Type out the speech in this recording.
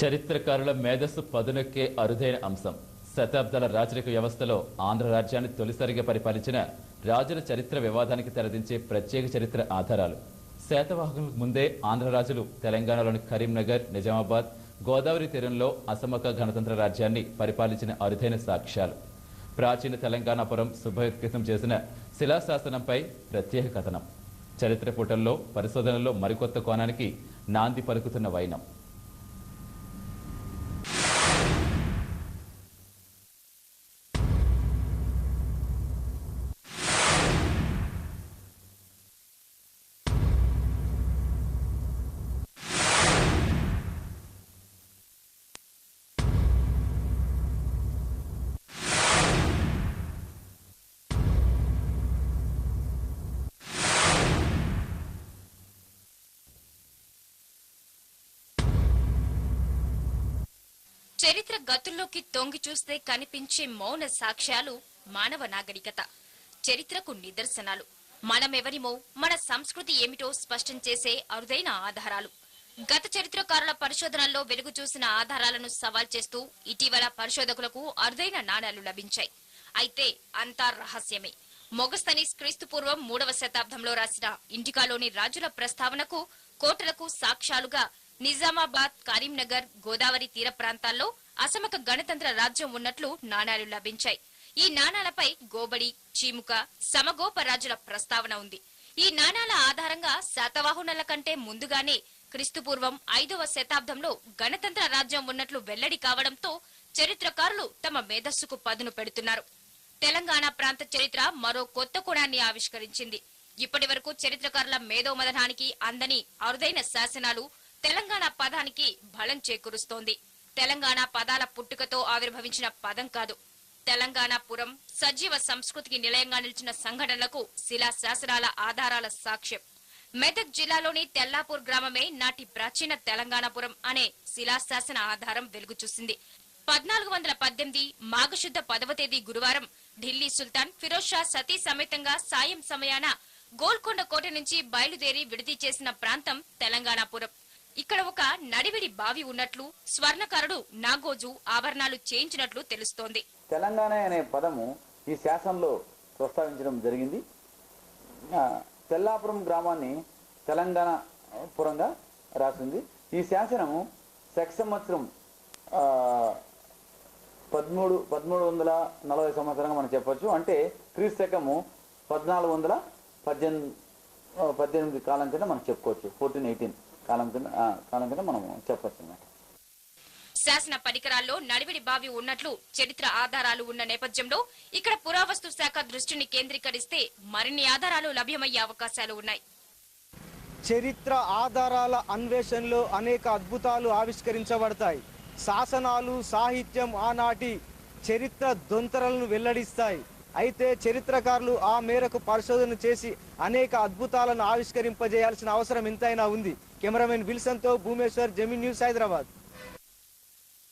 చరిత్రకారుల మేధస్సు పదునెక్కే అరుదైన అంశం. శతాబ్దాల రాజరిక వ్యవస్థలో ఆంధ్ర రాజ్యాన్ని తొలిసారిగా పరిపాలించిన రాజుల చరిత్ర వివాదానికి తెరదించే ప్రత్యేక చరిత్ర ఆధారాలు. శాతవాహనులకు ముందే ఆంధ్ర రాజులు తెలంగాణలోని కరీంనగర్, నిజామాబాద్, గోదావరి తీరంలో అసమక గణతంత్ర రాజ్యాన్ని పరిపాలించిన అరుదైన సాక్ష్యాలు. ప్రాచీన తెలంగాణపురం శుభోత్కృతం చేసిన శిలాశాసనంపై ప్రత్యేక కథనం. చరిత్ర పుటల్లో పరిశోధనలో మరికొత్త కోణానికి నాంది పలుకుతున్న వైనం. చరిత్ర గతుల్లోకి తొంగి చూస్తే కనిపించే మౌన సాక్ష్యాలు మానవ నాగరికత, చరిత్రకు నిదర్శనాలు. మనమెవరిమో, మన సంస్కృతి ఏమిటో స్పష్టం చేసే అరుదైన ఆధారాలు. గత చరిత్రకారుల పరిశోధనల్లో వెలుగు చూసిన ఆధారాలను సవాల్ చేస్తూ ఇటీవల పరిశోధకులకు అరుదైన నాణాలు లభించాయి. అయితే అంతా రహస్యమే. మొగస్తనీస్ క్రీస్తుపూర్వం 3వ శతాబ్దంలో రాసిన ఇండికాలోని రాజుల ప్రస్తావనకు, కోటలకు సాక్ష్యాలుగా నిజామాబాద్, కరీంనగర్, గోదావరి తీర ప్రాంతాల్లో అసమక గణతంత్ర రాజ్యం ఉన్నట్లు నాణాలు లభించాయి. ఈ నాణాలపై గోబడి, చీముక, సమగోప రాజుల ప్రస్తావన ఉంది. ఈ నాణాల ఆధారంగా శాతవాహనుల కంటే ముందుగానే క్రీస్తుపూర్వం 5వ శతాబ్దంలో గణతంత్ర రాజ్యం ఉన్నట్లు వెల్లడి కావడంతో చరిత్రకారులు తమ మేధస్సుకు పదును పెడుతున్నారు. తెలంగాణ ప్రాంత చరిత్ర మరో కొత్త కోణాన్ని ఆవిష్కరించింది. ఇప్పటి వరకు చరిత్రకారుల మేధోమదనానికి అందని అరుదైన శాసనాలు తెలంగాణ పదానికి బలం చేకూరుస్తోంది. తెలంగాణ పదాల పుట్టుకతో ఆవిర్భవించిన పదం కాదు. తెలంగాణ పురం సజీవ సంస్కృతికి నిలయంగా నిలిచిన సంఘటనలకు శిలా శాసనాల ఆధారాల సాక్ష్యం. మెదక్ జిల్లాలోని తెల్లాపూర్ గ్రామమే నాటి ప్రాచీన తెలంగాణపురం అనే శిలాశాసన ఆధారం వెలుగు చూసింది. 1418 మాఘశుద్ధ 10వ తేదీ గురువారం ఢిల్లీ సుల్తాన్ ఫిరోజ్ షా సతీ సమేతంగా సాయం సమయాన గోల్కొండ కోట నుంచి బయలుదేరి విడిది చేసిన ప్రాంతం తెలంగాణపురం. ఇక్కడ ఒక నడివిడి బావి ఉన్నట్లు, స్వర్ణకారుడు నాగోజు ఆభరణాలు చేయించినట్లు తెలుస్తోంది. తెలంగాణ అనే పదము ఈ శాసనంలో ప్రస్తావించడం జరిగింది. తెల్లాపురం గ్రామాన్ని తెలంగాణ పురంగా రాసింది. ఈ శాసనము శక సంవత్సరం 1340 సంవత్సరంగా మనం చెప్పొచ్చు. అంటే క్రీస్తు శకము 1418 కాలం కింద మనం చెప్పుకోవచ్చు. 1418 కాలం కింద మనం చెప్పొచ్చు అన్నమాట. శాసన పరికరాల్లో నడివిడి బావి ఉన్నట్లు చరిత్ర ఆధారాలు ఉన్న నేపథ్యంలో ఇక్కడ పురావస్తు శాఖ దృష్టిని కేంద్రీకరిస్తే మరిన్ని ఆధారాలు లభ్యమయ్యే అవకాశాలు ఉన్నాయి. చరిత్ర ఆధారాల అన్వేషణలో అనేక అద్భుతాలు ఆవిష్కరించబడతాయి. శాసనాలు, సాహిత్యం ఆనాటి చరిత్ర దొంతరలను వెల్లడిస్తాయి. అయితే చరిత్రకారులు ఆ మేరకు పరిశోధన చేసి అనేక అద్భుతాలను ఆవిష్కరింపజేయాల్సిన అవసరం ఎంతైనా ఉంది. కెమెరామెన్ విల్సన్తో భూమేశ్వర్, జెమిని న్యూస్, హైదరాబాద్.